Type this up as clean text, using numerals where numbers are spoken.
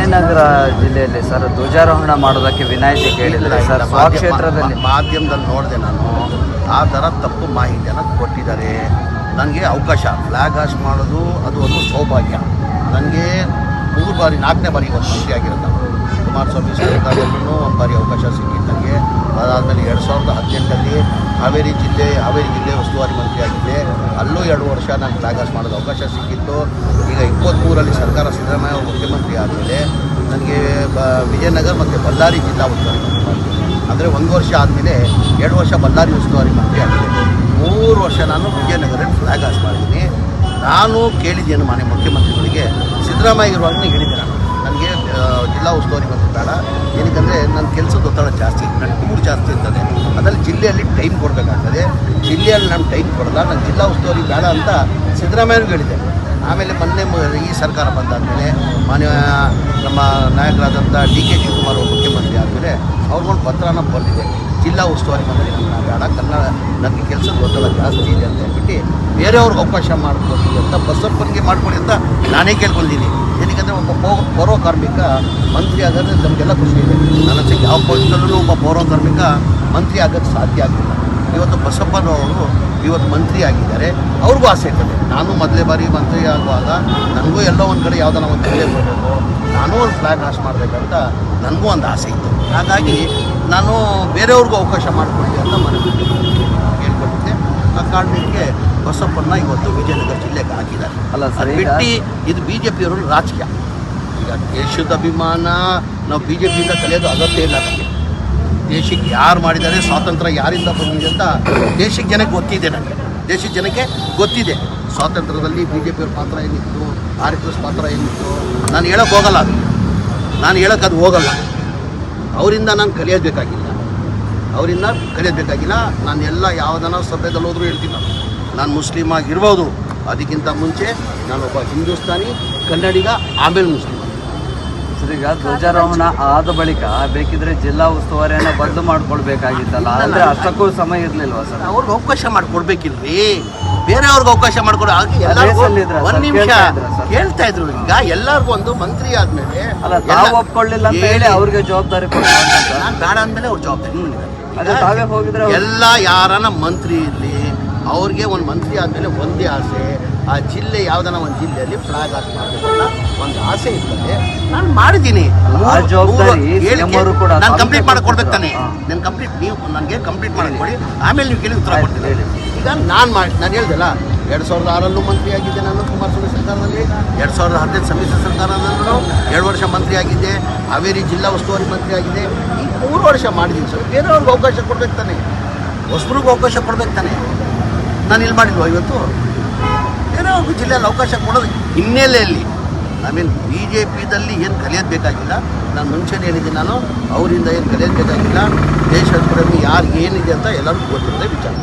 ವಿಜಯನಗರ ಜಿಲ್ಲೆಯಲ್ಲಿ ಸರ್ ಧ್ವಜಾರೋಹಣ ಮಾಡೋದಕ್ಕೆ ವಿನಾಯಿತಿ ಕೇಳಿದ್ದಾರೆ ಸರ್. ಕ್ಷೇತ್ರದಲ್ಲಿ ಮಾಧ್ಯಮದಲ್ಲಿ ನೋಡಿದೆ ನಾನು, ಆ ಥರ ತಪ್ಪು ಮಾಹಿತಿಯನ್ನು ಕೊಟ್ಟಿದ್ದಾರೆ. ನನಗೆ ಅವಕಾಶ ಫ್ಲ್ಯಾಗ್ ಹಾಸ್ಟ್ ಮಾಡೋದು ಅದು ಒಂದು ಸೌಭಾಗ್ಯ. ನನಗೆ 3 ಬಾರಿ 4ನೇ ಬಾರಿ ಇವತ್ತು ಮಂತ್ರಿ ಆಗಿರೋದು. ಕುಮಾರಸ್ವಾಮಿ ಸರ್ಕಾರದಲ್ಲೂ ಒಂದು ಬಾರಿ ಅವಕಾಶ ಸಿಕ್ಕಿತ್ತು ನನಗೆ. ಅದಾದಮೇಲೆ 2018ರಲ್ಲಿ ಹಾವೇರಿ ಜಿಲ್ಲೆ ಉಸ್ತುವಾರಿ ಮಂತ್ರಿ ಆಗಿದ್ದೆ. ಅಲ್ಲೂ 2 ವರ್ಷ ನಾನು ಫ್ಲ್ಯಾಗ್ ಹಾಸ್ಟ್ ಮಾಡೋದು ಅವಕಾಶ ಸಿಕ್ಕಿತ್ತು. ಈಗ 23ರಲ್ಲಿ ಸರ್ಕಾರ ಸಿದ್ದರಾಮಯ್ಯ ಮುಖ್ಯಮಂತ್ರಿ ಆದಮೇಲೆ ನನಗೆ ವಿಜಯನಗರ ಮತ್ತು ಬಳ್ಳಾರಿ ಜಿಲ್ಲಾ ಉಸ್ತುವಾರಿ ಮಂತ್ರಿ ಮಾಡಿದೆ. ಅಂದರೆ 1 ವರ್ಷ ಆದಮೇಲೆ 2 ವರ್ಷ ಬಳ್ಳಾರಿ ಉಸ್ತುವಾರಿ ಮಂತ್ರಿ ಆಗಿದೆ. 3 ವರ್ಷ ನಾನು ವಿಜಯನಗರಲ್ಲಿ ಫ್ಲ್ಯಾಗ್ ಹಾಸ್ಟ್ ಮಾಡಿದ್ದೀನಿ. ನಾನು ಕೇಳಿದ್ದೇನು ಮಾನ್ಯ ಮುಖ್ಯಮಂತ್ರಿಗಳಿಗೆ, ಸಿದ್ದರಾಮಯ್ಯ ಇರುವಾಗಲೇ ಹೇಳಿದ್ದೆ ನಾನು, ನನಗೆ ಜಿಲ್ಲಾ ಉಸ್ತುವಾರಿ ಮಂತ್ರಿ ಬೇಡ. ಏನಕ್ಕಂದರೆ ನನ್ನ ಕೆಲಸದ ಒತ್ತಡ ಜಾಸ್ತಿ, ನನ್ನ ಟೂರ್ ಜಾಸ್ತಿ ಇರ್ತದೆ. ಅದರಲ್ಲಿ ಜಿಲ್ಲೆಯಲ್ಲಿ ಟೈಮ್ ಕೊಡಬೇಕಾಗ್ತದೆ. ಜಿಲ್ಲೆಯಲ್ಲಿ ನಾನು ಟೈಮ್ ಕೊಡಲ್ಲ, ನಾನು ಜಿಲ್ಲಾ ಉಸ್ತುವಾರಿ ಬೇಡ ಅಂತ ಸಿದ್ದರಾಮಯ್ಯನಿಗೆ ಹೇಳಿದೆ. ಆಮೇಲೆ ಮೊನ್ನೆ ಈ ಸರ್ಕಾರ ಬಂದಾದಮೇಲೆ ನಮ್ಮ ನಾಯಕರಾದಂಥ DK ಶಿವಕುಮಾರ್ ಅವರು ಮುಖ್ಯಮಂತ್ರಿ ಆದಮೇಲೆ ಅವ್ರಿಗೊಂದು ಪತ್ರನ ಬರೆದಿದೆ, ಜಿಲ್ಲಾ ಉಸ್ತುವಾರಿ ಮಂತ್ರಿ ಬೇಡ, ನನಗೆ ಕೆಲಸದ ಒತ್ತಡ ಜಾಸ್ತಿ ಇದೆ ಅಂತ ಹೇಳ್ಬಿಟ್ಟು ಬೇರೆಯವ್ರಿಗೆ ಅವಕಾಶ ಮಾಡಿಕೊಡಿ ಅಂತ ಬಸಪ್ಪನಿಗೆ ಮಾಡಿಕೊಡಿ ಅಂತ ನಾನೇ ಕೇಳ್ಕೊಂಡಿದ್ದೀನಿ. ಏನಕ್ಕೆ ಒಬ್ಬ ಪೌರ ಕಾರ್ಮಿಕ ಮಂತ್ರಿ ಆಗೋದು ನಮಗೆಲ್ಲ ಖುಷಿ ಇದೆ. ನನ್ನ ಯಾವ ಪಕ್ಷದಲ್ಲೂ ಒಬ್ಬ ಪೌರ ಕಾರ್ಮಿಕ ಮಂತ್ರಿ ಆಗೋದು ಸಾಧ್ಯ ಆಗಿಲ್ಲ. ಇವತ್ತು ಬಸಪ್ಪನವರು ಇವತ್ತು ಮಂತ್ರಿ ಆಗಿದ್ದಾರೆ, ಅವ್ರಿಗೂ ಆಸೆ ಇರ್ತದೆ. ನಾನು ಮೊದಲೇ ಬಾರಿ ಮಂತ್ರಿ ಆಗುವಾಗ ನನಗೂ ಎಲ್ಲೋ ಒಂದು ಕಡೆ ಯಾವುದನ್ನ ಒಂದು ಜಿಲ್ಲೆ ಬರಬೇಕು, ನಾನೂ ಒಂದು ಫ್ಲ್ಯಾಗ್ ಹಾಸ್ಟ್ ಮಾಡಬೇಕಂತ ನನಗೂ ಒಂದು ಆಸೆ ಇತ್ತು. ಹಾಗಾಗಿ ನಾನು ಬೇರೆಯವ್ರಿಗೂ ಅವಕಾಶ ಮಾಡಿಕೊಡ್ತೀನಿ ಅಂತ ಮನವಿ ಹೇಳ್ಕೊಟ್ಟಿದ್ದೆ. ಆ ಕಾರಣಕ್ಕೆ ಬಸಪ್ಪನ್ನ ಇವತ್ತು ವಿಜಯನಗರ ಜಿಲ್ಲೆಗೆ ಹಾಕಿದ್ದಾರೆ. ಅಲ್ಲ ಸರ್, ಬಿಟ್ಟು ಇದು BJPಯವರು ರಾಜಕೀಯ. ಈಗ ದೇಶದ ಅಭಿಮಾನ ನಾವು BJPಯಿಂದ ಕಲಿಯೋದು ಅಗತ್ಯ ಇಲ್ಲ. ನಮಗೆ ದೇಶಕ್ಕೆ ಯಾರು ಮಾಡಿದ್ದಾರೆ, ಸ್ವಾತಂತ್ರ್ಯ ಯಾರಿಂದ ಬಂದಿದೆ ಅಂತ ದೇಶಕ್ಕೆ ಜನಕ್ಕೆ ಗೊತ್ತಿದೆ. ನನಗೆ ದೇಶದ ಜನಕ್ಕೆ ಗೊತ್ತಿದೆ ಸ್ವಾತಂತ್ರ್ಯದಲ್ಲಿ BJPಯವ್ರ ಪಾತ್ರ ಏನಿತ್ತು, RSS ಪಾತ್ರ ಏನಿತ್ತು. ನಾನು ಹೇಳೋಕ್ಕೆ ಹೋಗಲ್ಲ, ನಾನು ಹೇಳೋಕ್ಕದು ಹೋಗಲ್ಲ. ಅವರಿಂದ ನಾನು ಕಲಿಯೋದಬೇಕಾಗಿಲ್ಲ. ನಾನು ಎಲ್ಲ ಯಾವುದನ್ನ ಸಭೆದಲ್ಲಿ ಹೋದರೂ ಹೇಳ್ತೀನಿ. ನಾನು ಮುಸ್ಲಿಮ್ ಆಗಿರ್ಬೋದು, ಅದಕ್ಕಿಂತ ಮುಂಚೆ ನಾನೊಬ್ಬ ಹಿಂದೂಸ್ತಾನಿ ಕನ್ನಡಿಗ, ಆಮೇಲೆ ಮುಸ್ಲಿಮ್. ಸರ್, ಈಗ ಧ್ವಜಾರೋಹಣ ಆದ ಬಳಿಕ ಬೇಕಿದ್ರೆ ಜಿಲ್ಲಾ ಉಸ್ತುವಾರಿಯನ್ನು ಬದಲು ಮಾಡ್ಕೊಳ್ಬೇಕಾಗಿತ್ತಲ್ಲ, ಅಂದರೆ ಅಷ್ಟಕ್ಕೂ ಸಮಯ ಇರಲಿಲ್ವಾ ಸರ್? ಅವ್ರಿಗೆ ಅವಕಾಶ ಮಾಡಿಕೊಡ್ಬೇಕಿಲ್ರಿ, ಬೇರೆಯವ್ರಿಗೆ ಅವಕಾಶ ಮಾಡಿಕೊಡ. ಒಂದು ನಿಮಿಷ ಹೇಳ್ತಾ ಇದ್ರು. ಈಗ ಎಲ್ಲರಿಗೂ ಒಂದು ಮಂತ್ರಿ ಆದ್ಮೇಲೆ ತಾವು ಒಪ್ಕೊಳ್ಳಿಲ್ಲ ಅಂತ ಹೇಳಿ ಅವ್ರಿಗೆ ಜವಾಬ್ದಾರಿ ನಾನು ಬೇಡ ಅಂದಮೇಲೆ ಅವ್ರ ಜವಾಬ್ದಾರಿ ಅದೇ ತಾವೇ ಹೋಗಿದ್ರೆ ಎಲ್ಲ ಯಾರನ್ನ ಮಂತ್ರಿ ಇರಲಿ, ಅವ್ರಿಗೆ ಒಂದು ಮಂತ್ರಿ ಆದಮೇಲೆ ಒಂದೇ ಆಸೆ, ಆ ಜಿಲ್ಲೆ ಯಾವುದನ್ನ ಒಂದು ಜಿಲ್ಲೆಯಲ್ಲಿ ಫ್ಲಾಗ್ ಹಾಸ್ಟ್ ಮಾಡಬೇಕಲ್ಲ ಒಂದು ಆಸೆ ಇರ್ತದೆ. ನಾನು ಮಾಡಿದ್ದೀನಿ. ನಾನು ಕಂಪ್ಲೀಟ್ ಮಾಡಿ ಕೊಡ್ಬೇಕು ತಾನೆ. ನೀವು ನನಗೆ ಕಂಪ್ಲೀಟ್ ಮಾಡಿ ಕೊಡಿ, ಆಮೇಲೆ ನೀವು ಕೇಳಿ ಉತ್ತರ ಕೊಡ್ತೀನಿ. ಈಗ ನಾನು ಹೇಳ್ದಲ್ಲ, 2006ರಲ್ಲೂ ಮಂತ್ರಿ ಆಗಿದ್ದೆ ನಾನು ಕುಮಾರಸ್ವಾಮಿ ಸರ್ಕಾರದಲ್ಲಿ. 2015 ಸಮ್ಮಿಶ್ರ ಸರ್ಕಾರದಲ್ಲೂ 2 ವರ್ಷ ಮಂತ್ರಿ ಆಗಿದ್ದೆ. ಹಾವೇರಿ ಜಿಲ್ಲಾ ಉಸ್ತುವಾರಿ ಮಂತ್ರಿ ಆಗಿದ್ದೆ. ಈ 3 ವರ್ಷ ಮಾಡಿದ್ದೀನಿ ಸರ್. ಬೇರೆಯವ್ರಿಗೆ ಅವಕಾಶ ಕೊಡ್ಬೇಕು ತಾನೆ, ಹೊಸಬ್ರಿಗೂ ಅವಕಾಶ ಕೊಡ್ಬೇಕು ತಾನೆ. ನಾನು ಇಲ್ಲಿ ಮಾಡಿಲ್ವ ಇವತ್ತು? ಬೇರೆಯವ್ರಿಗೂ ಜಿಲ್ಲೆಯಲ್ಲಿ ಅವಕಾಶ ಕೊಡೋದು ಹಿನ್ನೆಲೆಯಲ್ಲಿ ನಾವೇನು BJPದಲ್ಲಿ ಏನು ಕಲಿಯೋದು ಬೇಕಾಗಿಲ್ಲ. ನಾನು ಮುಂಚೆನೇ ಹೇಳಿದ್ದೀನಿ, ನಾನು ಅವರಿಂದ ಏನು ಕಲಿಯೋದು ಬೇಕಾಗಿಲ್ಲ. ದೇಶದ ಪ್ರೇಮಿ ಯಾರು ಏನಿದೆ ಅಂತ ಎಲ್ಲರಿಗೂ ಗೊತ್ತಿರುತ್ತೆ ವಿಚಾರ.